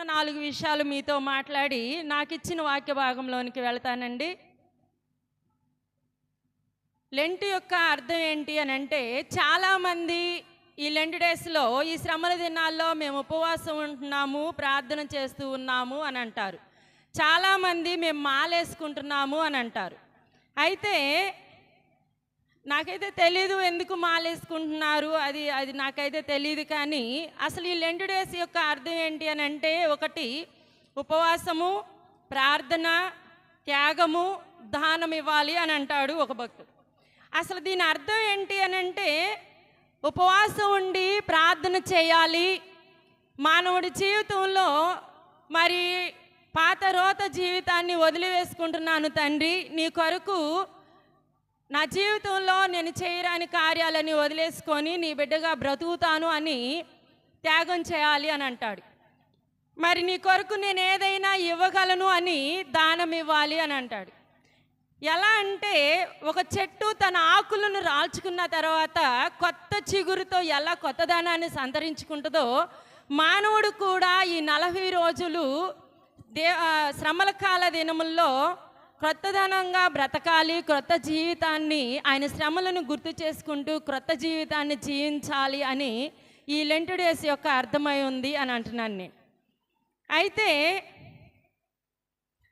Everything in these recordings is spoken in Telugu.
4 విషయాలు మీతో మాట్లాడి నాకు ఇచ్చిన వాక్య భాగంలోనికి వెళ్తానండి. లెంట్ యొక్క అర్థం ఏంటి అని అంటే, చాలామంది ఈ లెంట్ డేస్లో, ఈ శ్రమల దినాల్లో మేము ఉపవాసం ఉంటున్నాము, ప్రార్థన చేస్తూ ఉన్నాము అని అంటారు. చాలామంది మేము మాలేసుకుంటున్నాము అని అంటారు. అయితే నాకైతే తెలీదు ఎందుకు మాలేసుకుంటున్నారు, అది నాకైతే తెలియదు. కానీ అసలు ఈ లెంట్ డేస్ యొక్క అర్థం ఏంటి అని అంటే, ఒకటి ఉపవాసము, ప్రార్థన, త్యాగము, దానం ఇవ్వాలి అని అంటాడు ఒక భక్తుడు. అసలు దీని అర్థం ఏంటి అని అంటే, ఉపవాసం ఉండి ప్రార్థన చేయాలి. మానవుడి జీవితంలో మరి పాత రోత జీవితాన్ని వదిలివేసుకుంటున్నాను తండ్రి, నీ కొరకు నా జీవితంలో నేను చేయరాని కార్యాలని వదిలేసుకొని నీ బిడ్డగా బ్రతుకుతాను అని త్యాగం చేయాలి అని అంటాడు. మరి నీ కొరకు నేను ఏదైనా ఇవ్వగలను అని దానం ఇవ్వాలి అని అంటాడు. ఎలా అంటే, ఒక చెట్టు తన ఆకులను రాల్చుకున్న తర్వాత కొత్త చిగురుతో ఎలా కొత్తదనాన్ని సంతరించుకుంటుందో, మానవుడు కూడా ఈ 40 రోజులు శ్రమల కాల దినముల్లో క్రొత్తదనంగా బ్రతకాలి, క్రొత్త జీవితాన్ని, ఆయన శ్రమలను గుర్తు చేసుకుంటూ క్రొత్త జీవితాన్ని జీవించాలి అని ఈ లెంట్ డేస్ యొక్క అర్థమై ఉంది అని అంటున్నాను నేను. అయితే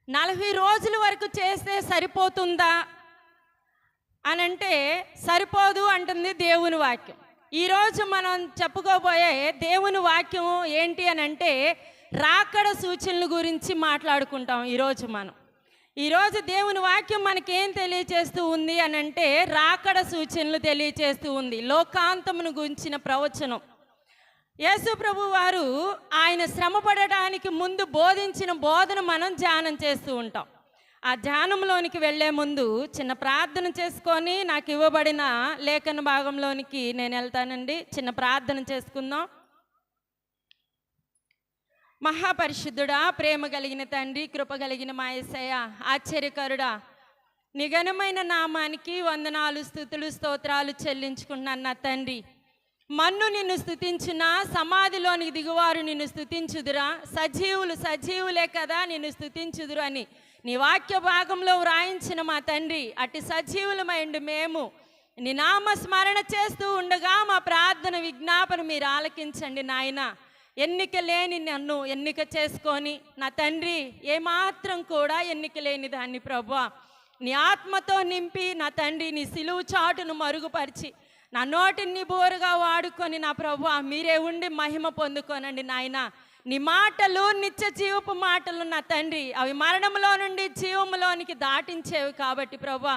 40 రోజుల వరకు చేస్తే సరిపోతుందా అని అంటే, సరిపోదు అంటుంది దేవుని వాక్యం. ఈరోజు మనం చెప్పుకోబోయే దేవుని వాక్యం ఏంటి అని అంటే, రాకడ సూచనల గురించి మాట్లాడుకుంటాం ఈరోజు దేవుని వాక్యం మనకేం తెలియచేస్తూ ఉంది అని అంటే, రాకడ సూచనలు తెలియచేస్తూ ఉంది. లోకాంతమును గురించిన ప్రవచనం. యేసు ప్రభు వారు ఆయన శ్రమ పడడానికి ముందు బోధించిన బోధన మనం ధ్యానం చేస్తూ ఉంటాం. ఆ ధ్యానంలోనికి వెళ్ళే ముందు చిన్న ప్రార్థన చేసుకొని, నాకు ఇవ్వబడిన లేఖన భాగంలోనికి నేను వెళ్తానండి. చిన్న ప్రార్థన చేసుకుందాం. మహాపరిశుద్ధుడా, ప్రేమ కలిగిన తండ్రి, కృప కలిగిన మా యేసయ్య, ఆశ్చర్యకరుడా, నీ ఘనమైన నామానికి వందనాలు, స్తుతులు, స్తోత్రాలు చెల్లించుకున్నాను నా తండ్రి. మన్ను నిన్ను స్తుతించునా, సమాధిలోనికి దిగువారు నిన్ను స్తుతించుదురా, సజీవులే కదా నిన్ను స్తుతించుదురు అని నీ వాక్య భాగంలో వ్రాయించిన మా తండ్రి, అట్టి సజీవులమైండు మేము నీ నామ స్మరణ చేస్తూ ఉండగా మా ప్రార్థన విజ్ఞాపన మీరు ఆలకించండి నాయన. ఎన్నిక లేని నన్ను ఎన్నిక చేసుకొని నా తండ్రి, ఏమాత్రం కూడా ఎన్నిక లేని దాన్ని ప్రభువా నీ ఆత్మతో నింపి నా తండ్రి, నీ సిలువు చాటును మరుగుపరిచి నా నోటిని బోరుగా వాడుకొని నా ప్రభువా మీరే ఉండి మహిమ పొందుకోనండి నాయన. నీ మాటలు నిత్య జీవపు మాటలు నా తండ్రి, అవి మరణంలో నుండి జీవములోనికి దాటించేవి కాబట్టి ప్రభువా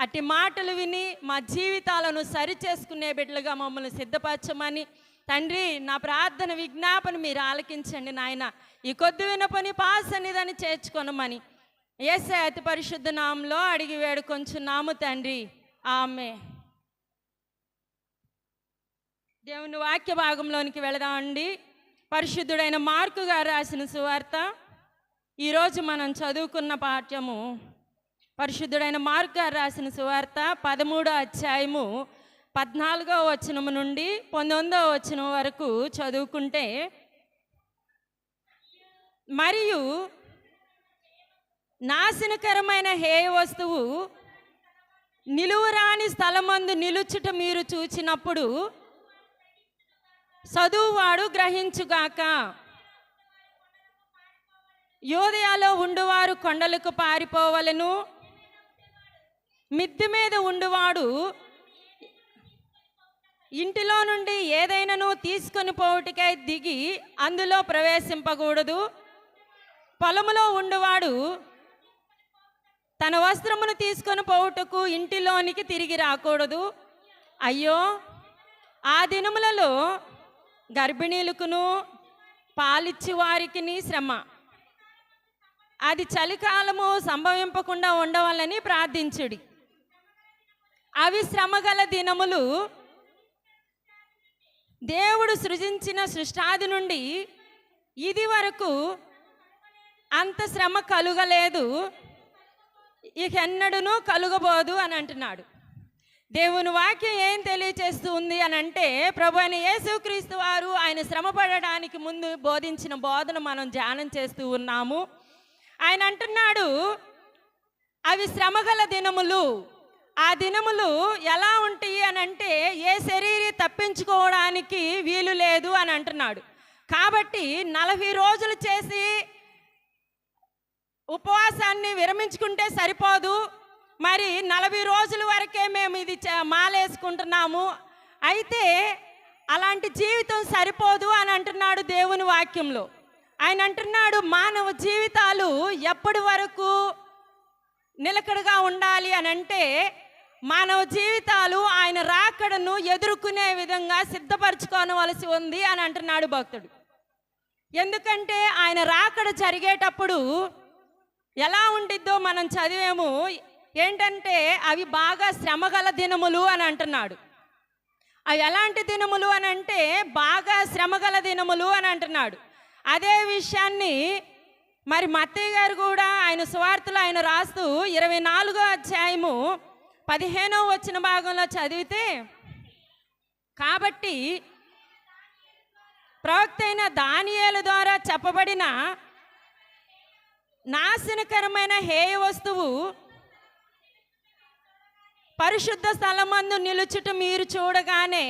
అట్టి మాటలు విని మా జీవితాలను సరిచేసుకునే బిడ్డలుగా మమ్మల్ని సిద్ధపరచమని తండ్రి, నా ప్రార్థన విజ్ఞాపన మీరు ఆలకించండి నాయన. ఈ కొద్ది వినపని పాసన్నిధిని చేర్చుకొనమని యేసయ్య అతి పరిశుద్ధ నామంలో అడిగి వేడుకొంచున్నాము తండ్రి, ఆమె. దేవుని వాక్య భాగంలోనికి వెళదామండి. పరిశుద్ధుడైన మార్కు గారు రాసిన సువార్త. ఈరోజు మనం చదువుకున్న పాఠ్యము పరిశుద్ధుడైన మార్కు గారు రాసిన సువార్త 13వ అధ్యాయము 14వ వచనం నుండి 19వ వచనం వరకు చదువుకుంటే, మరియు నాశనకరమైన హేయ వస్తువు నిలువురాని స్థలమందు నిలుచుట మీరు చూచినప్పుడు చదువువాడు గ్రహించుగాక. యోదయాలో ఉండువారు కొండలకు పారిపోవలను, మిద్దె మీద ఉండువాడు ఇంటిలో నుండి ఏదైనాను తీసుకొని పోవుటకై దిగి అందులో ప్రవేశింపకూడదు. పొలములో ఉండువాడు తన వస్త్రమును తీసుకొని పోవుటకు ఇంటిలోనికి తిరిగి రాకూడదు. అయ్యో, ఆ దినములలో గర్భిణీలకును పాలిచ్చి వారికి శ్రమ, అది చలికాలము సంభవింపకుండా ఉండవాలని ప్రార్థించుడి. అవి శ్రమగల దినములు. దేవుడు సృజించిన సృష్టాది నుండి ఇది వరకు అంత శ్రమ కలుగలేదు, ఇక ఎన్నడూనూ కలుగబోదు అని అంటున్నాడు. దేవుని వాక్యం ఏం తెలియచేస్తూ ఉంది అని అంటే, ప్రభు అయిన యేసుక్రీస్తు వారు ఆయన శ్రమ పడడానికి ముందు బోధించిన బోధన మనం ధ్యానం చేస్తూ ఉన్నాము. ఆయన అంటున్నాడు, అవి శ్రమగల దినములు. ఆ దినములు ఎలా ఉంటాయి అని అంటే, ఏ శరీరం తప్పించుకోవడానికి వీలు లేదు అని అంటున్నాడు. కాబట్టి 40 రోజులు చేసి ఉపవాసాన్ని విరమించుకుంటే సరిపోదు. మరి 40 రోజుల వరకే మేము ఇది మాలేసుకుంటున్నాము, అయితే అలాంటి జీవితం సరిపోదు అని అంటున్నాడు దేవుని వాక్యంలో. ఆయన అంటున్నాడు, మానవ జీవితాలు ఎప్పటి వరకు నిలకడగా ఉండాలి అని అంటే, మానవ జీవితాలు ఆయన రాకడను ఎదుర్కొనే విధంగా సిద్ధపరచుకోవలసి ఉంది అని అంటున్నాడు భక్తుడు. ఎందుకంటే ఆయన రాకడ జరిగేటప్పుడు ఎలా ఉండిద్దో మనం చదివేము. ఏంటంటే అవి బాగా శ్రమగల దినములు అని అంటున్నాడు. అవి ఎలాంటి దినములు అని అంటే, బాగా శ్రమగల దినములు అని అంటున్నాడు. అదే విషయాన్ని మరి మత్తయి గారు కూడా ఆయన సువార్తలో ఆయన రాస్తూ 24వ అధ్యాయము 15వ వచన భాగంలో చదివితే, కాబట్టి ప్రవక్త అయిన దానియేలు ద్వారా చెప్పబడిన నాశనకరమైన హేయ వస్తువు పరిశుద్ధ స్థలమందు నిలుచుట మీరు చూడగానే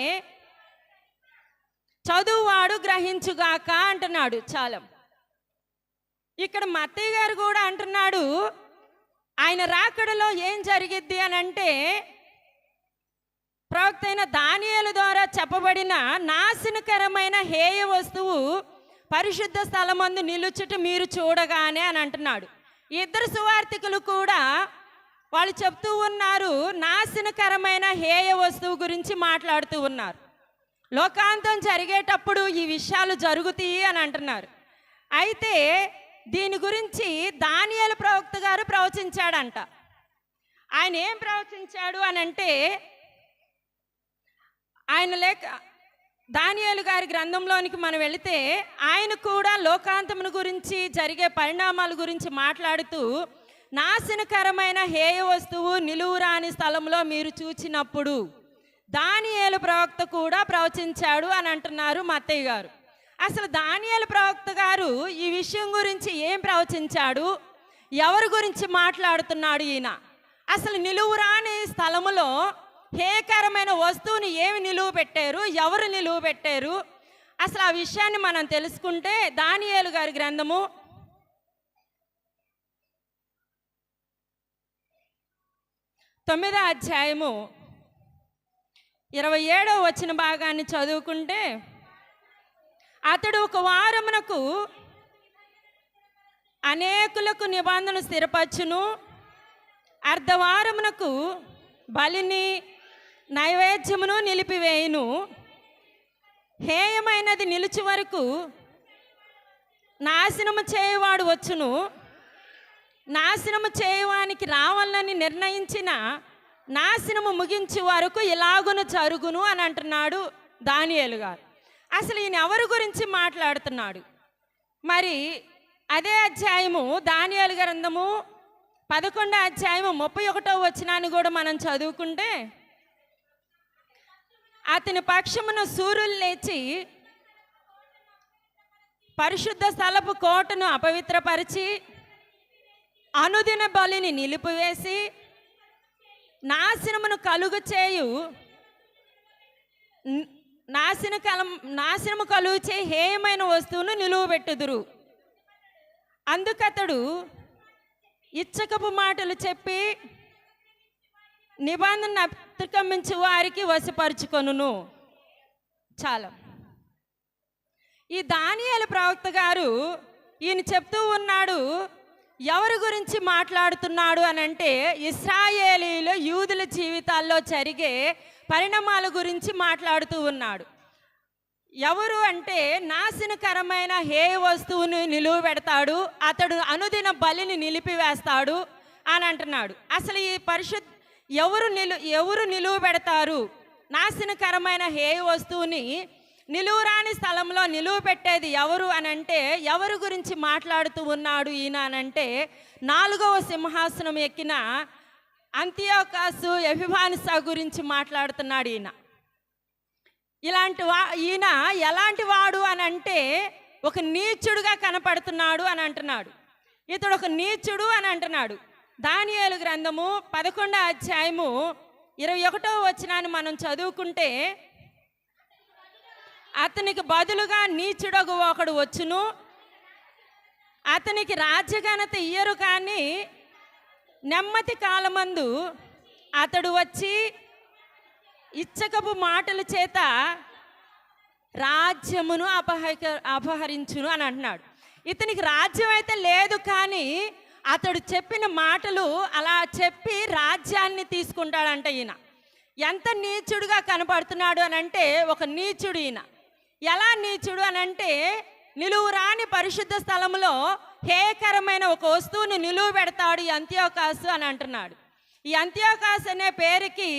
చదువువాడు గ్రహించుగాక అంటున్నాడు. చాలా ఇక్కడ మత్తయి గారు కూడా అంటున్నాడు, ఆయన రాకడలో ఏం జరిగిద్ది అని అంటే, ప్రవక్త అయిన దానియేలు ద్వారా చెప్పబడిన నాశనకరమైన హేయ వస్తువు పరిశుద్ధ స్థలమందు నిలుచుట మీరు చూడగానే అని అంటున్నాడు. ఇద్దరు సువార్తికులు కూడా వాళ్ళు చెప్తూ ఉన్నారు, నాశనకరమైన హేయ వస్తువు గురించి మాట్లాడుతూ ఉన్నారు. లోకాంతం జరిగేటప్పుడు ఈ విషయాలు జరుగుతాయి అని అంటున్నారు. అయితే దీని గురించి దానియేలు ప్రవక్త గారు ప్రవచించాడంట. ఆయన ఏం ప్రవచించాడు అని అంటే, ఆయన దానియేలు గారి గ్రంథంలోనికి మనం వెళితే ఆయన కూడా లోకాంతమును గురించి జరిగే పరిణామాల గురించి మాట్లాడుతూ, నాశనకరమైన హేయ వస్తువు నిలువురాని స్థలంలో మీరు చూచినప్పుడు దానియేలు ప్రవక్త కూడా ప్రవచించాడు అని అంటున్నారు మత్తయి గారు. అసలు దానియేలు ప్రవక్త గారు ఈ విషయం గురించి ఏం ప్రవచించాడు, ఎవరి గురించి మాట్లాడుతున్నాడు ఈయన? అసలు నిలువురాని స్థలములో హేయకరమైన వస్తువుని ఏమి నిలువ పెట్టారు, ఎవరు నిలువ పెట్టారు, అసలు ఆ విషయాన్ని మనం తెలుసుకుంటే దానియేలు గారి గ్రంథము 9వ అధ్యాయము 27వ వచన భాగాన్ని చదువుకుంటే, అతడు ఒక వారమునకు అనేకులకు నిబంధన స్థిరపరచును, అర్ధవారమునకు బలిని నైవేద్యమును నిలిపివేయును, హేయమైనది నిలుచు వరకు నాశనము చేయువాడు వచ్చును, నాశనము చేయువానికి రావాలని నిర్ణయించిన నాశనము ముగించే వరకు ఇలాగును జరుగును అని అంటున్నాడు దానియేలు గారు. అసలు ఈయన ఎవరి గురించి మాట్లాడుతున్నాడు? మరి అదే అధ్యాయము దానియేలు గ్రంథము 11వ అధ్యాయము 31వ వచనాన్ని కూడా మనం చదువుకుంటే, అతని పక్షమున సూర్యులు లేచి పరిశుద్ధ స్థలపు కోటను అపవిత్రపరిచి అనుదిన బలిని నిలిపివేసి నాశనమును కలుగు చేయు నాశనము కలుగు చేయి హేయమైన వస్తువును నిలువబెట్టుదురు. అందుకతడు ఇచ్చకపు మాటలు చెప్పి నిబంధన అతిక్రమించు వారికి వశపరుచుకొనును. చాలా ఈ దానియేలు ప్రవక్త గారు ఈయన చెప్తూ ఉన్నాడు, ఎవరి గురించి మాట్లాడుతున్నాడు అని అంటే, ఇశ్రాయేలీయుల యూదుల జీవితాల్లో జరిగే పరిణామాల గురించి మాట్లాడుతూ ఉన్నాడు. ఎవరు అంటే, నాశనకరమైన హేయ వస్తువుని నిలువ పెడతాడు, అతడు అనుదిన బలిని నిలిపివేస్తాడు అని అంటున్నాడు. అసలు ఈ ఎవరు నిలువ పెడతారు? నాశనకరమైన హేయ వస్తువుని నిలువురాని స్థలంలో నిలువ పెట్టేది ఎవరు అని అంటే, ఎవరు గురించి మాట్లాడుతూ ఉన్నాడు ఈయన అని అంటే, 4వ సింహాసనం ఎక్కిన అంతియోకాసు ఎపిఫానుస గురించి మాట్లాడుతున్నాడు ఈయన. ఈయన ఎలాంటి వాడు అని అంటే ఒక నీచుడుగా కనపడుతున్నాడు అని అంటున్నాడు. ఇతడు ఒక నీచుడు అని అంటున్నాడు. దానియేలు గ్రంథము 11వ అధ్యాయము 21వ వచనాన్ని మనం చదువుకుంటే, అతనికి బదులుగా నీచుడగు ఒకడు వచ్చును, అతనికి రాజ్యఘనత ఇయ్యరు, కానీ నెమ్మది కాలమందు అతడు వచ్చి ఇచ్చకపు మాటల చేత రాజ్యమును అపహరించును అని అంటున్నాడు. ఇతనికి రాజ్యం అయితే లేదు, కానీ అతడు చెప్పిన మాటలు అలా చెప్పి రాజ్యాన్ని తీసుకుంటాడంట. ఈయన ఎంత నీచుడుగా కనపడుతున్నాడు అని అంటే ఒక నీచుడు ఈయన. ఎలా నీచుడు అని అంటే, నిలువురాని పరిశుద్ధ స్థలంలో హేయకరమైన ఒక వస్తువుని నిలువు పెడతాడు ఈ అంతియోకాసు అని అంటున్నాడు. ఈ అంతియోకాసు అనే పేరుకి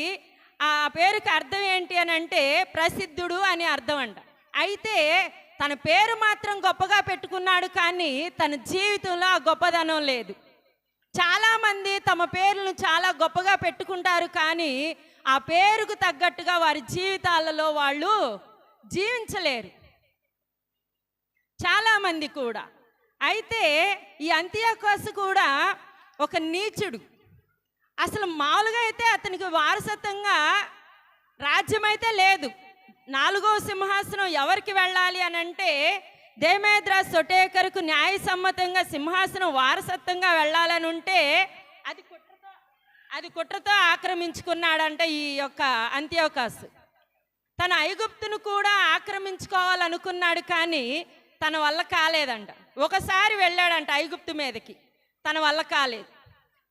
అర్థం ఏంటి అని అంటే ప్రసిద్ధుడు అని అర్థం అంట. అయితే తన పేరు మాత్రం గొప్పగా పెట్టుకున్నాడు, కానీ తన జీవితంలో ఆ గొప్పదనం లేదు. చాలామంది తమ పేర్లను చాలా గొప్పగా పెట్టుకుంటారు, కానీ ఆ పేరుకు తగ్గట్టుగా వారి జీవితాలలో వాళ్ళు జీవించలేరు చాలామంది కూడా. అయితే ఈ అంతియోకాసు కూడా ఒక నీచుడు. అసలు మామూలుగా అయితే అతనికి వారసత్వంగా రాజ్యం అయితే లేదు. 4వ సింహాసనం ఎవరికి వెళ్ళాలి అని అంటే దేమేద్ర సొటేకర్కు న్యాయసమ్మతంగా సింహాసనం వారసత్వంగా వెళ్ళాలని ఉంటే అది కుట్రతో ఆక్రమించుకున్నాడంట ఈ యొక్క అంతియోకాసు. తన ఐగుప్తును కూడా ఆక్రమించుకోవాలనుకున్నాడు, కానీ తన వల్ల కాలేదంట. ఒకసారి వెళ్ళాడంట ఐగుప్తు మీదకి, తన వల్ల కాలేదు.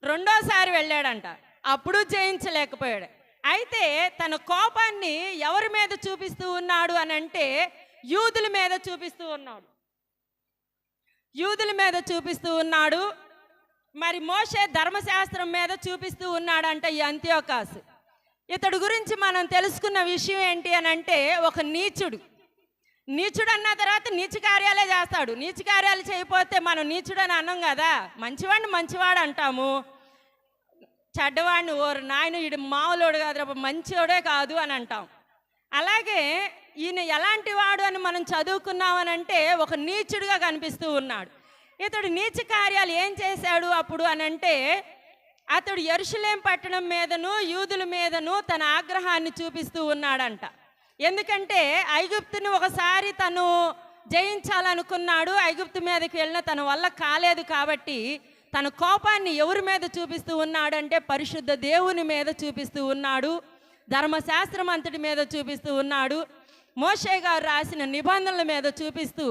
రెండోసారి వెళ్ళాడంట, అప్పుడు జయించలేకపోయాడు. అయితే తన కోపాన్ని ఎవరి మీద చూపిస్తూ ఉన్నాడు అని అంటే యూదుల మీద చూపిస్తూ ఉన్నాడు. మరి మోషే ధర్మశాస్త్రం మీద చూపిస్తూ ఉన్నాడంట ఈ అంతియోకాసు. ఇతడు గురించి మనం తెలుసుకున్న విషయం ఏంటి అని అంటే ఒక నీచుడు అన్న తర్వాత నీచ కార్యాలే చేస్తాడు. నీచ కార్యాలు చేయకపోతే మనం నీచుడు అని అన్నాం కదా, మంచివాడిని మంచివాడు అంటాము, చెడ్డవాడిని ఓరు నాయన వీడు మామూలుడు కాదు మంచివాడే కాదు అని అంటాం. అలాగే ఈయన ఎలాంటి వాడు అని మనం చదువుకున్నామని అంటే ఒక నీచుడుగా కనిపిస్తూ ఉన్నాడు. ఇతడు నీచ కార్యాలు ఏం చేశాడు అప్పుడు అని అంటే, అతడు యెరూషలేం పట్టణం మీదను యూదుల మీదను తన ఆగ్రహాన్ని చూపిస్తూ ఉన్నాడంట. ఎందుకంటే ఐగుప్తుని ఒకసారి తను జయించాలనుకున్నాడు, ఐగుప్తు మీదకి వెళ్ళిన తన వల్ల కాలేదు. కాబట్టి తన కోపాన్ని ఎవరి మీద చూపిస్తూ ఉన్నాడంటే పరిశుద్ధ దేవుని మీద చూపిస్తూ ఉన్నాడు, ధర్మశాస్త్రం అంతటి మీద చూపిస్తూ ఉన్నాడు, మోషే గారు రాసిన నిబంధనల మీద చూపిస్తూ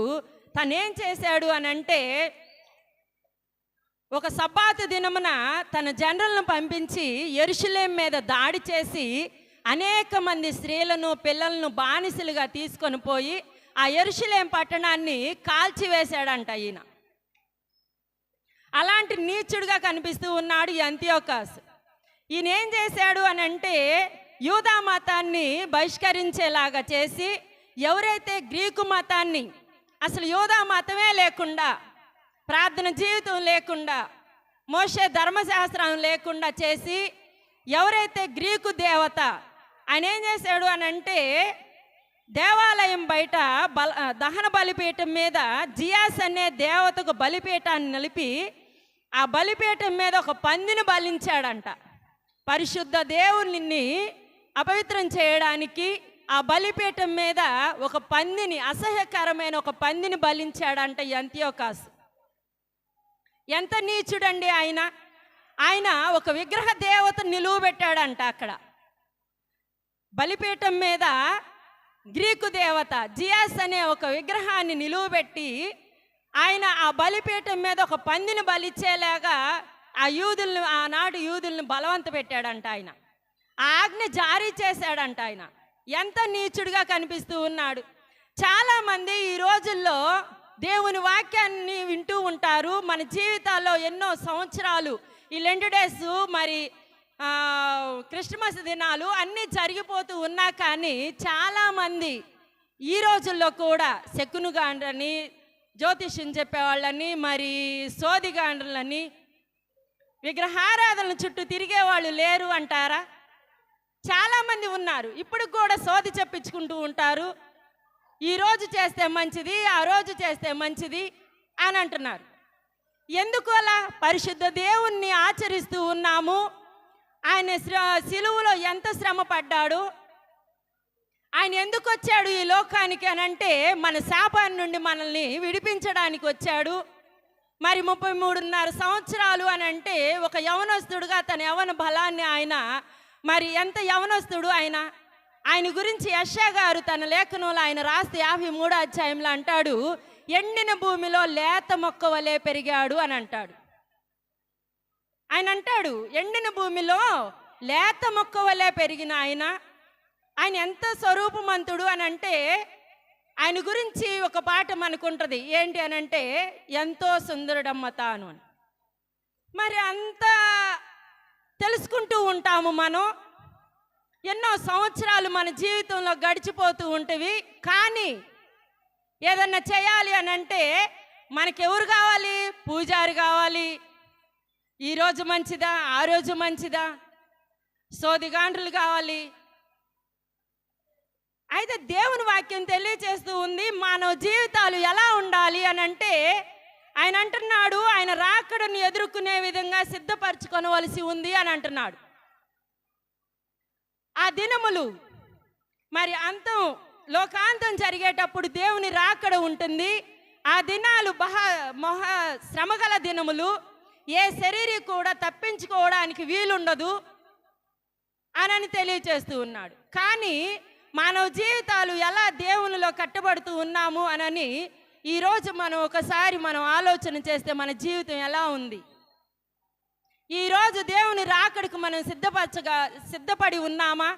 తనేం చేశాడు అని అంటే ఒక సబ్బాతు దినమున తన జనరల్ను పంపించి యెరూషలేం మీద దాడి చేసి అనేక మంది స్త్రీలను పిల్లలను బానిసలుగా తీసుకొని పోయి ఆ యెరూషలేం పట్టణాన్ని కాల్చివేశాడంట ఈయన. అలాంటి నీచుడుగా కనిపిస్తూ ఉన్నాడు ఈ అంతియోకాసు. ఈయన ఏం చేశాడు అని అంటే యూదా మతాన్ని బహిష్కరించేలాగా చేసి, ఎవరైతే గ్రీకు మతాన్ని అసలు యూదా మతమే లేకుండా, ప్రార్థన జీవితం లేకుండా, మోషే ధర్మశాస్త్రం లేకుండా చేసి, ఎవరైతే గ్రీకు దేవత ఆయన ఏం చేశాడు అని అంటే దేవాలయం బయట దహన బలిపీఠం మీద జియాస్ అనే దేవతకు బలిపీఠాన్ని నిలిపి ఆ బలిపీఠం మీద ఒక పందిని బలించాడంట. పరిశుద్ధ దేవుని అపవిత్రం చేయడానికి ఆ బలిపీఠం మీద ఒక పందిని, అసహ్యకరమైన ఒక పందిని బలించాడంట ఈ అంతియోకాసు. ఎంత నీచుడండి ఆయన ఒక విగ్రహ దేవత నిలువ పెట్టాడంట. అక్కడ బలిపీఠం మీద గ్రీకు దేవత జియాస్ అనే ఒక విగ్రహాన్ని నిలువబెట్టి ఆయన ఆ బలిపీఠం మీద ఒక పందిని బలిచ్చేలాగా ఆనాడు యూదుల్ని బలవంత పెట్టాడంట. ఆయన ఆ ఆజ్ఞ జారీ చేశాడంట. ఆయన ఎంత నీచుడిగా కనిపిస్తూ ఉన్నాడు. చాలామంది ఈ రోజుల్లో దేవుని వాక్యాన్ని వింటూ ఉంటారు. మన జీవితాల్లో ఎన్నో సంవత్సరాలు ఈ లెంట్ డేస్, మరి క్రిస్మస్ దినాలు అన్నీ జరిగిపోతూ ఉన్నా కానీ చాలామంది ఈ రోజుల్లో కూడా శకునుగాండ్రని, జ్యోతిష్యం చెప్పేవాళ్ళని, మరి సోదిగాండ్రులని, విగ్రహారాధనల చుట్టూ తిరిగే వాళ్ళు లేరు అంటారా? చాలామంది ఉన్నారు. ఇప్పుడు కూడా సోది చెప్పించుకుంటూ ఉంటారు. ఈ రోజు చేస్తే మంచిది, ఆ రోజు చేస్తే మంచిది అని అంటున్నారు. ఎందుకు అలా? పరిశుద్ధ దేవుణ్ణి ఆచరిస్తూ ఉన్నాము. ఆయన సిలువలో ఎంత శ్రమ పడ్డాడు, ఆయన ఎందుకు వచ్చాడు ఈ లోకానికి అని అంటే మన శాపాన్ని నుండి మనల్ని విడిపించడానికి వచ్చాడు. మరి 33.5 సంవత్సరాలు అని అంటే ఒక యవనస్తుడుగా తన యవన బలాన్ని ఆయన, మరి ఎంత యవనస్తుడు ఆయన గురించి యెషయా గారు తన లేఖనంలో ఆయన రాస్తే 53వ అధ్యాయంలో అంటాడు, ఎండిన భూమిలో లేత మొక్క వలె పెరిగాడు అని అంటాడు. ఆయన అంటాడు ఎండిన భూమిలో లేత మొక్క వలె పెరిగిన ఆయన ఎంత స్వరూపమంతుడు అని అంటే ఆయన గురించి ఒక పాట మనకుంటుంది. ఏంటి అని అంటే ఎంతో సుందరుడమ్మ తాను అని. మరి అంత తెలుసుకుంటూ ఉంటాము మనం. ఎన్నో సంవత్సరాలు మన జీవితంలో గడిచిపోతూ ఉంటవి. కానీ ఏదన్నా చేయాలి అని అంటే మనకెవరు కావాలి? పూజారి కావాలి. ఈరోజు మంచిదా, ఆ రోజు మంచిదా, సోదిగాండ్రులు కావాలి. అయితే దేవుని వాక్యం తెలియచేస్తూ ఉంది మానవ జీవితాలు ఎలా ఉండాలి అని అంటే ఆయన అంటున్నాడు ఆయన రాకడను ఎదుర్కొనే విధంగా సిద్ధపరచుకోవలసి ఉంది అని అంటున్నాడు. ఆ దినములు మరి అంతం, లోకాంతం జరిగేటప్పుడు దేవుని రాకడ ఉంటుంది. ఆ దినాలు మహా శ్రమగల దినములు. ఏ శరీరి కూడా తప్పించుకోవడానికి వీలుండదు అని తెలియచేస్తూ ఉన్నాడు. కానీ మానవ జీవితాలు ఎలా దేవునిలో కట్టబడుతూ ఉన్నాము అని ఈరోజు మనం ఆలోచన చేస్తే మన జీవితం ఎలా ఉంది? ఈరోజు దేవుని రాకడకు మనం సిద్ధపడి ఉన్నామా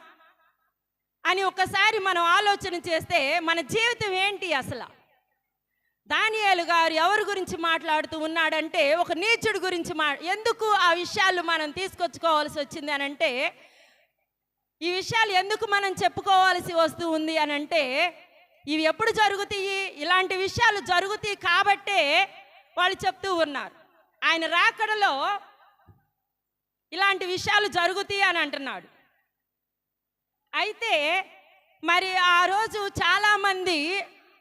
అని ఒకసారి మనం ఆలోచన చేస్తే మన జీవితం ఏంటి అసలు? దానియేలు గారు ఎవరి గురించి మాట్లాడుతూ ఉన్నాడంటే ఒక నీచుడి గురించి. ఎందుకు ఆ విషయాలు మనం తీసుకొచ్చుకోవాల్సి వచ్చింది అని అంటే, ఈ విషయాలు ఎందుకు మనం చెప్పుకోవాల్సి వస్తూ ఉంది అని అంటే, ఇవి ఎప్పుడు జరుగుతాయి? ఇలాంటి విషయాలు జరుగుతాయి కాబట్టే వాళ్ళు చెప్తూ ఉన్నారు. ఆయన రాకడలో ఇలాంటి విషయాలు జరుగుతాయి అని అంటున్నాడు. అయితే మరి ఆ రోజు చాలామంది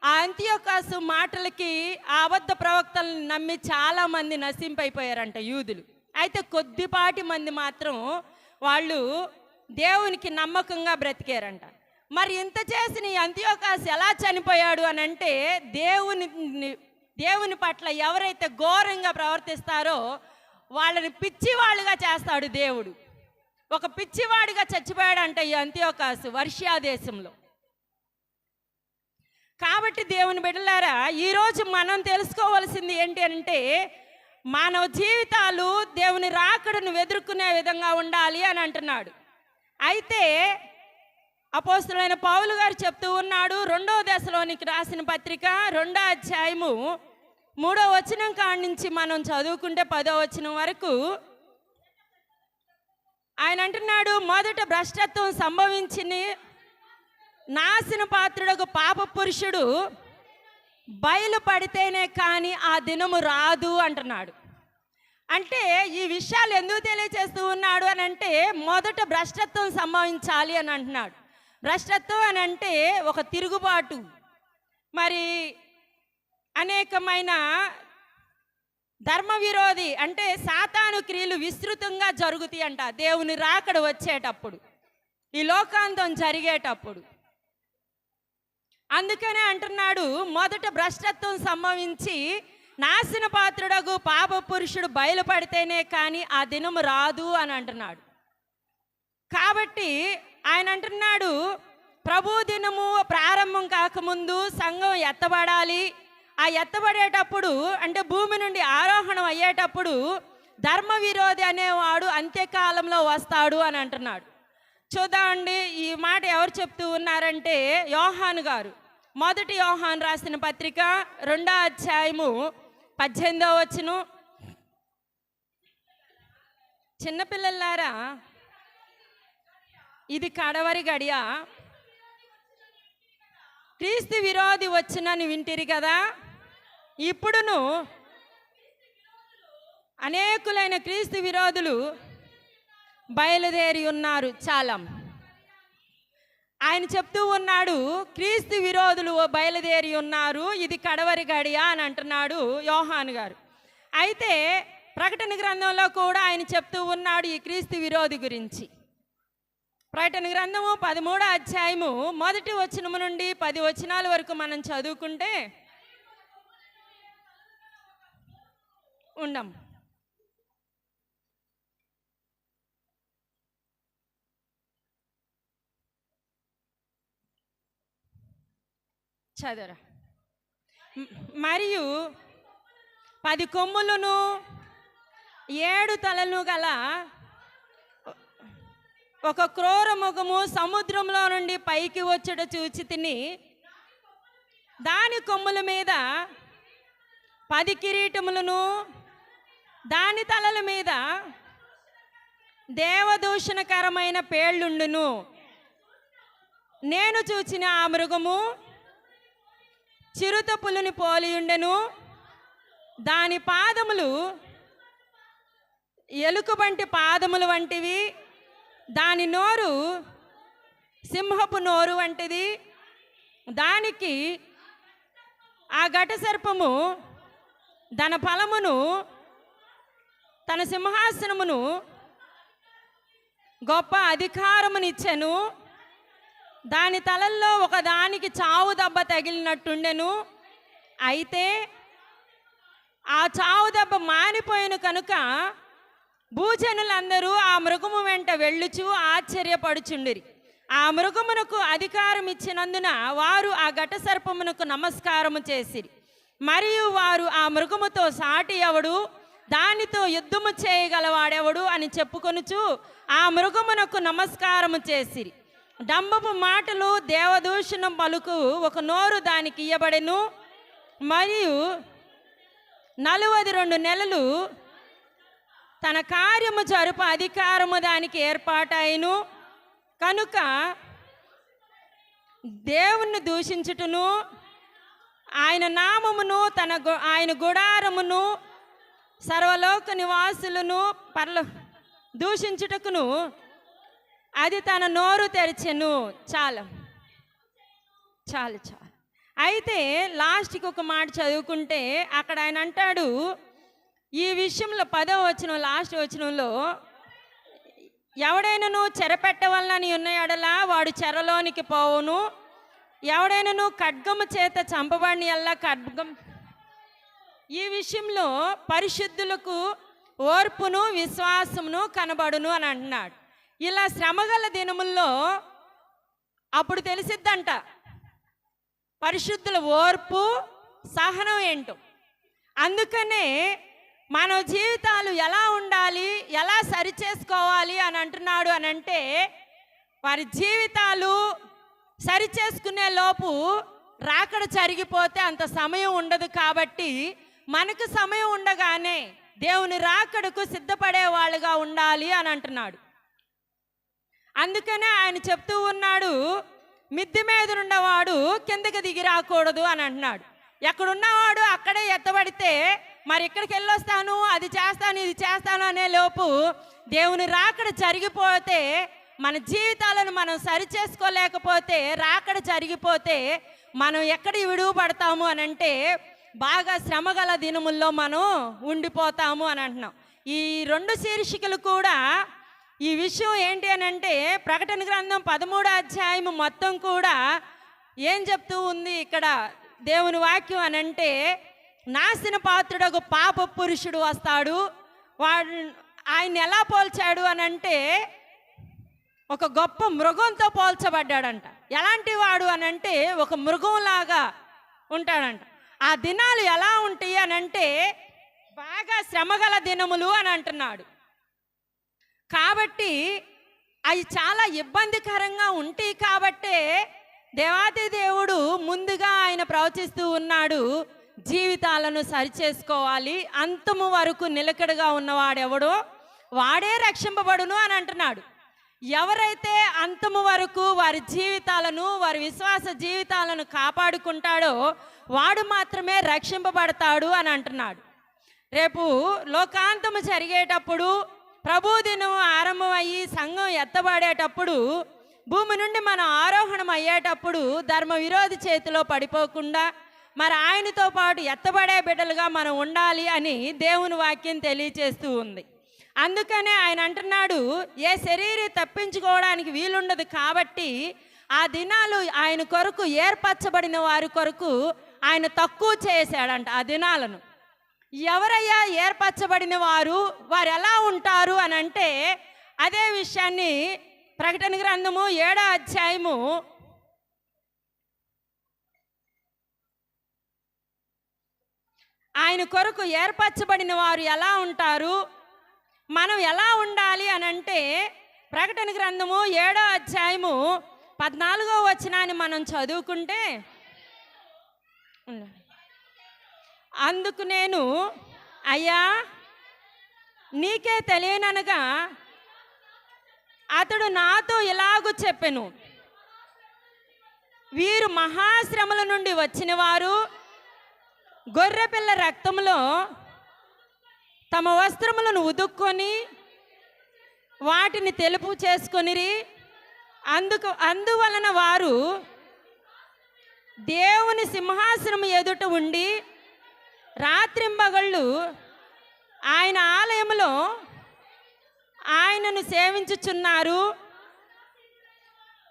ఆ అంతియోకసు మాటలకి ఆ అబద్ధ ప్రవక్తలను నమ్మి చాలామంది నశింపైపోయారంట యూదులు. అయితే కొద్దిపాటి మంది మాత్రం వాళ్ళు దేవునికి నమ్మకంగా బ్రతికారంట. మరి ఇంత చేసిన ఈ అంతియోకసు ఎలా చనిపోయాడు అని అంటే దేవుని పట్ల ఎవరైతే ఘోరంగా ప్రవర్తిస్తారో వాళ్ళని పిచ్చివాళ్ళుగా చేస్తాడు దేవుడు. ఒక పిచ్చివాడిగా చచ్చిపోయాడంట ఈ అంతియోకసు వర్షియా దేశంలో. కాబట్టి దేవుని బిడ్డలారా, ఈరోజు మనం తెలుసుకోవాల్సింది ఏంటి అంటే మానవ జీవితాలు దేవుని రాకడను ఎదుర్కొనే విధంగా ఉండాలి అని అంటున్నాడు. అయితే అపోస్తలుడైన పౌలు గారు చెప్తూ ఉన్నాడు 2వ దశలోనికి రాసిన పత్రిక 2వ అధ్యాయము 3వ వచనం కాడి నుంచి మనం చదువుకుంటే 10వ వచనం వరకు ఆయన అంటున్నాడు, మొదట భ్రష్టత్వం సంభవించి నాశన పాత్రుడకు పాప పురుషుడు బయలుపడితేనే కానీ ఆ దినము రాదు అంటున్నాడు. అంటే ఈ విషయాలు ఎందుకు తెలియచేస్తూ ఉన్నాడు అని అంటే మొదట భ్రష్టత్వం సంభవించాలి అని అంటున్నాడు. భ్రష్టత్వం అని అంటే ఒక తిరుగుబాటు, మరి అనేకమైన ధర్మ విరోధి అంటే సాతాను క్రియలు విస్తృతంగా జరుగుతాయి అంట దేవుని రాకడ వచ్చేటప్పుడు, ఈ లోకాంతం జరిగేటప్పుడు. అందుకనే అంటున్నాడు మొదట భ్రష్టత్వం సంభవించి నాశన పాత్రుడగు పాప పురుషుడు బయలుపడితేనే కానీ ఆ దినము రాదు అని అంటున్నాడు. కాబట్టి ఆయన అంటున్నాడు ప్రభు దినము ప్రారంభం కాకముందు సంఘం ఎత్తబడాలి. ఆ ఎత్తబడేటప్పుడు అంటే భూమి నుండి ఆరోహణం అయ్యేటప్పుడు ధర్మ విరోధి అనేవాడు అంత్యకాలంలో వస్తాడు అని అంటున్నాడు. చూద్దామండి ఈ మాట ఎవరు చెప్తూ ఉన్నారంటే యోహాను గారు. మొదటి యోహాను రాసిన పత్రిక 2వ అధ్యాయము 18వ వచనం. చిన్నపిల్లలారా, ఇది కడవరి గడియ, క్రీస్తు విరోధి వచ్చినని వింటిరి కదా. ఇప్పుడును అనేకులైన క్రీస్తు విరోధులు బయలుదేరి ఉన్నారు. చాలా ఆయన చెప్తూ ఉన్నాడు, క్రీస్తు విరోధులు బయలుదేరి ఉన్నారు, ఇది కడవరి గడియ అని అంటున్నాడు యోహాను గారు. అయితే ప్రకటన గ్రంథంలో కూడా ఆయన చెప్తూ ఉన్నాడు ఈ క్రీస్తు విరోధి గురించి. ప్రకటన గ్రంథము 13వ అధ్యాయము 1వ వచనము నుండి 10 వచనాల వరకు మనం చదువుకుంటే ఉండం. చదవరా. మరియు 10 కొమ్ములను 7 తలలను గల ఒక క్రూర ముఖము సముద్రంలో నుండి పైకి వచ్చుట చూచి తిని, దాని కొమ్ముల మీద 10 కిరీటములను, దాని తలల మీద దేవదూషణకరమైన పేళ్ళుండును. నేను చూచిన ఆ మృగము చిరుత పులిని పోలియుండెను. దాని పాదములు ఎలుకబంటి పాదములు వంటివి, దాని నోరు సింహపు నోరు వంటిది. దానికి ఆ ఘట సర్పము తన ఫలమును, తన సింహాసనమును, గొప్ప అధికారమునిచ్చెను. దాని తలల్లో ఒక దానికి చావు దెబ్బ తగిలినట్టుండెను. అయితే ఆ చావు దెబ్బ మానిపోయిన కనుక భూజనులందరూ ఆ మృగము వెంట వెళ్ళుచు ఆశ్చర్యపడుచుండిరి. ఆ మృగమునకు అధికారం ఇచ్చినందున వారు ఆ ఘట సర్పమునకు నమస్కారము చేసిరి. మరియు వారు ఆ మృగముతో సాటి ఎవడు, దానితో యుద్ధము చేయగలవాడెవడు అని చెప్పుకొనుచు ఆ మృగమునకు నమస్కారము చేసిరి. డంబపు మాటలు, దేవదూషణం పలుకు ఒక నోరు దానికి ఇయ్యబడెను. మరియు 42 నెలలు తన కార్యము జరుప అధికారము దానికి ఏర్పాటైను. కనుక దేవుణ్ణి దూషించుటను, ఆయన నామమును, ఆయన గుడారమును, సర్వలోక నివాసులను దూషించుటకును అది తన నోరు తెరిచెను. చాలు. అయితే లాస్ట్కి ఒక మాట చదువుకుంటే అక్కడ ఆయన అంటాడు, ఈ విషయంలో 10వ వచనం లాస్ట్ వచనంలో, ఎవడైనాను చెరపెట్టవలనని ఉన్న ఎడలా వాడు చెరలోనికి పోవును, ఎవడైనాను ఖడ్గము చేత చంపబడిన ఎల్లా ఖడ్గం. ఈ విషయంలో పరిశుద్ధులకు ఓర్పును విశ్వాసమును కనబడును అని అంటున్నాడు. ఇలా శ్రమగల దినముల్లో అప్పుడు తెలిసిద్దంట పరిశుద్ధుల ఓర్పు సహనం ఏంటో. అందుకనే మన జీవితాలు ఎలా ఉండాలి, ఎలా సరిచేసుకోవాలి అని అంటున్నాడు. అని అంటే వారి జీవితాలు సరిచేసుకునే లోపు రాకడ జరిగిపోతే అంత సమయం ఉండదు. కాబట్టి మనకు సమయం ఉండగానే దేవుని రాకడకు సిద్ధపడే వాళ్ళుగా ఉండాలి అని అంటున్నాడు. అందుకనే ఆయన చెప్తూ ఉన్నాడు, మిద్దె మీద ఉన్నవాడు కిందకి దిగి రాకూడదు అని అంటున్నాడు. ఎక్కడున్నవాడు అక్కడే ఎత్తబడితే మరి ఇక్కడికి వెళ్ళొస్తాను, అది చేస్తాను, ఇది చేస్తాను అనే లోపు దేవుని రాకడ జరిగిపోతే, మన జీవితాలను మనం సరిచేసుకోలేకపోతే, రాకడ జరిగిపోతే మనం ఎక్కడ విడువబడతాము అని అంటే బాగా శ్రమగల దినముల్లో మనం ఉండిపోతాము అని అంటున్నాం. ఈ 2 శీర్షికలు కూడా ఈ విషయం ఏంటి అని అంటే ప్రకటన గ్రంథం 13వ అధ్యాయం మొత్తం కూడా ఏం చెప్తూ ఉంది ఇక్కడ దేవుని వాక్యం అని అంటే, నాశన పాత్రుడకు పాప పురుషుడు వస్తాడు. ఆయన ఎలా పోల్చాడు అని అంటే ఒక గొప్ప మృగంతో పోల్చబడ్డాడంట. ఎలాంటి వాడు అని అంటే ఒక మృగంలాగా ఉంటాడంట. ఆ దినాలు ఎలా ఉంటాయి అని అంటే బాగా శ్రమగల దినములు అని అంటున్నాడు. కాబట్టి అవి చాలా ఇబ్బందికరంగా ఉంటాయి. కాబట్టే దేవాది దేవుడు ముందుగా ఆయన ప్రవచిస్తూ ఉన్నాడు, జీవితాలను సరిచేసుకోవాలి, అంతము వరకు నిలకడగా ఉన్నవాడెవడో వాడే రక్షింపబడును అని అంటున్నాడు. ఎవరైతే అంతము వరకు వారి జీవితాలను, వారి విశ్వాస జీవితాలను కాపాడుకుంటాడో వాడు మాత్రమే రక్షింపబడతాడు అని అంటున్నాడు. రేపు లోకాంతము జరిగేటప్పుడు ప్రభుదినం ఆరంభం అయ్యి సంఘం ఎత్తబడేటప్పుడు భూమి నుండి మనం ఆరోహణం అయ్యేటప్పుడు ధర్మ విరోధి చేతిలో పడిపోకుండా మరి ఆయనతో పాటు ఎత్తబడే బిడ్డలుగా మనం ఉండాలి అని దేవుని వాక్యం తెలియచేస్తూ ఉంది. అందుకనే ఆయన అంటున్నాడు, ఏ శరీరం తప్పించుకోవడానికి వీలుండదు కాబట్టి ఆ దినాలు ఆయన కొరకు ఏర్పరచబడిన వారి కొరకు ఆయన తక్కువ చేశాడంట. ఆ దినాలను ఎవరయ్యా ఏర్పరచబడిన వారు ఎలా ఉంటారు అని అంటే, అదే విషయాన్ని ప్రకటన గ్రంథము 7వ అధ్యాయము ఆయన కొరకు ఏర్పరచబడిన వారు ఎలా ఉంటారు, మనం ఎలా ఉండాలి అని అంటే, ప్రకటన గ్రంథము 7వ అధ్యాయము 14వ వచనాన్ని మనం చదువుకుంటే, అందుకు నేను అయ్యా నీకే తెలియననగా అతడు నాతో ఇలాగూ చెప్పెను, వీరు మహాశ్రమల నుండి వచ్చిన వారు గొర్రెపిల్ల రక్తంలో తమ వస్త్రములను ఉదుక్కొని వాటిని తెలుపు చేసుకొనిరి. అందువలన వారు దేవుని సింహాసనం ఎదుట ఉండి రాత్రింబగళ్ళు ఆయన ఆలయంలో ఆయనను సేవించుచున్నారు.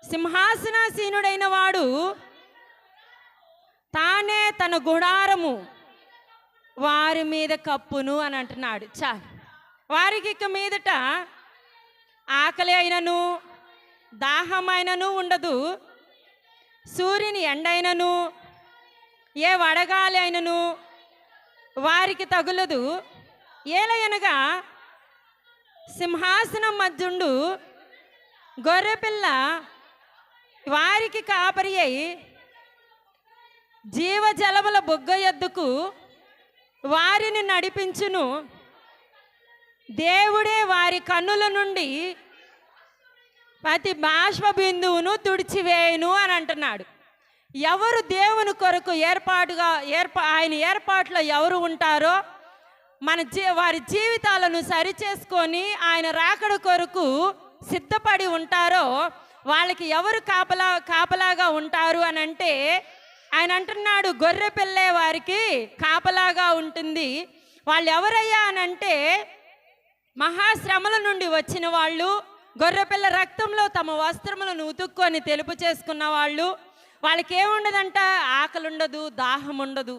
సింహాసనాసీనుడైన వాడు తానే తన గుడారము వారి మీద కప్పును అని అంటున్నాడు. చాలు, వారికి ఇక మీదట ఆకలి అయినను దాహమైనను ఉండదు, సూర్యుని ఎండైనను ఏ వడగాలి అయినను వారికి తగులదు. ఏలయనగా సింహాసనం మధ్యుండు గొర్రెపిల్ల వారికి కాపరి అయి జీవజలముల బొగ్గ ఎద్దుకు వారిని నడిపించును. దేవుడే వారి కన్నుల నుండి ప్రతి బాష్ప బిందువును తుడిచివేయును అని అంటున్నాడు. ఎవరు దేవుని కొరకు ఆయన ఏర్పాట్లో ఎవరు ఉంటారో వారి జీవితాలను సరిచేసుకొని ఆయన రాకడ కొరకు సిద్ధపడి ఉంటారో వాళ్ళకి ఎవరు కాపలాగా ఉంటారు అని అంటే, ఆయన అంటున్నాడు గొర్రె పిల్లే వారికి కాపలాగా ఉంటుంది. వాళ్ళు ఎవరయ్యా అని అంటే, మహాశ్రమల నుండి వచ్చిన వాళ్ళు, గొర్రెపిల్ల రక్తంలో తమ వస్త్రములను ఉతుక్కొని తెలుపు చేసుకున్న వాళ్ళు. వాళ్ళకి ఏముండదంట, ఆకలి ఉండదు, దాహం ఉండదు,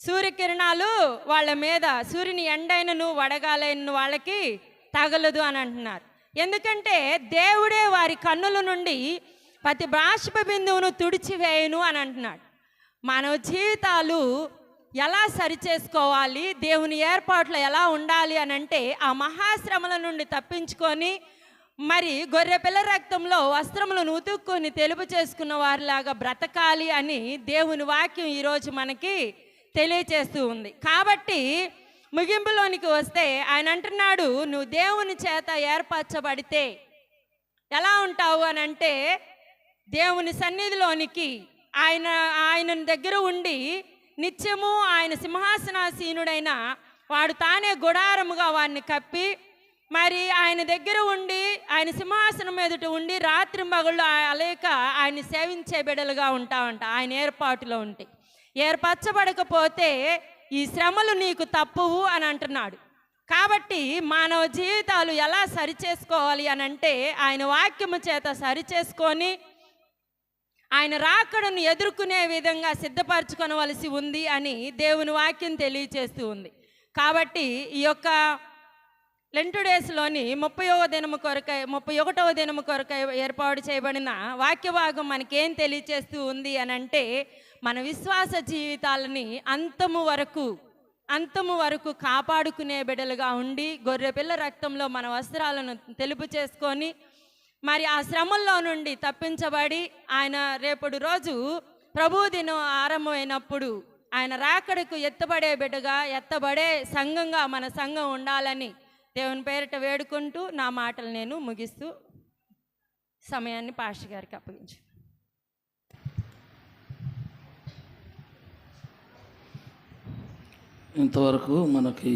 సూర్యకిరణాలు వాళ్ళ మీద, సూర్యుని ఎండైనను వడగాలైన వాళ్ళకి తగలదు అని అంటున్నారు. ఎందుకంటే దేవుడే వారి కన్నుల నుండి ప్రతి బాష్ప బిందువును తుడిచివేయును అని అంటున్నాడు. మానవ జీవితాలు ఎలా సరిచేసుకోవాలి, దేవుని ఏర్పాట్లు ఎలా ఉండాలి అని అంటే, ఆ మహాశ్రమల నుండి తప్పించుకొని మరి గొర్రెపిల్ల రక్తంలో వస్త్రములను ఉతుక్కొని తెలుపు చేసుకున్న వారిలాగా బ్రతకాలి అని దేవుని వాక్యం ఈరోజు మనకి తెలియచేస్తూ ఉంది. కాబట్టి ముగింపులోనికి వస్తే ఆయన అంటున్నాడు, నువ్వు దేవుని చేత ఏర్పరచబడితే ఎలా ఉంటావు అని అంటే, దేవుని సన్నిధిలోనికి ఆయన దగ్గర ఉండి నిత్యము ఆయన సింహాసనాసీనుడైన వాడు తానే గుడారముగా వాడిని కప్పి మరి ఆయన దగ్గర ఉండి ఆయన సింహాసనం ఎదుట ఉండి రాత్రింబగళ్ళు అలేక ఆయన సేవించే బిడ్డలుగా ఉంటామంట. ఆయన ఏర్పాటులో ఉంటే, ఏర్పరచబడకపోతే ఈ శ్రమలు నీకు తప్పవు అని అంటున్నాడు. కాబట్టి మానవ జీవితాలు ఎలా సరిచేసుకోవాలి అని అంటే, ఆయన వాక్యము చేత సరిచేసుకొని ఆయన రాకడను ఎదుర్కొనే విధంగా సిద్ధపరచుకొనవలసి ఉంది అని దేవుని వాక్యం తెలియచేస్తూ ఉంది. కాబట్టి ఈ యొక్క లెంటు డేస్లోని 31వ దినము కొరకై ఏర్పాటు చేయబడిన వాక్య భాగం మనకేం తెలియచేస్తూ ఉంది అని అంటే, మన విశ్వాస జీవితాలని అంతము వరకు కాపాడుకునే బిడ్డలుగా ఉండి గొర్రెపిల్ల రక్తంలో మన వస్త్రాలను తెలుపు చేసుకొని మరి ఆ శ్రమల్లో నుండి తప్పించబడి ఆయన రేపటి రోజు ప్రభువు దినం ఆరంభమైనప్పుడు ఆయన రాకడకు ఎత్తబడే సంఘంగా మన సంఘం ఉండాలని దేవుని పేరిట వేడుకుంటూ నా మాటలు నేను ముగిస్తూ సమయాన్ని పాస్టర్ గారికి అప్పగించు. ఇంతవరకు మనకి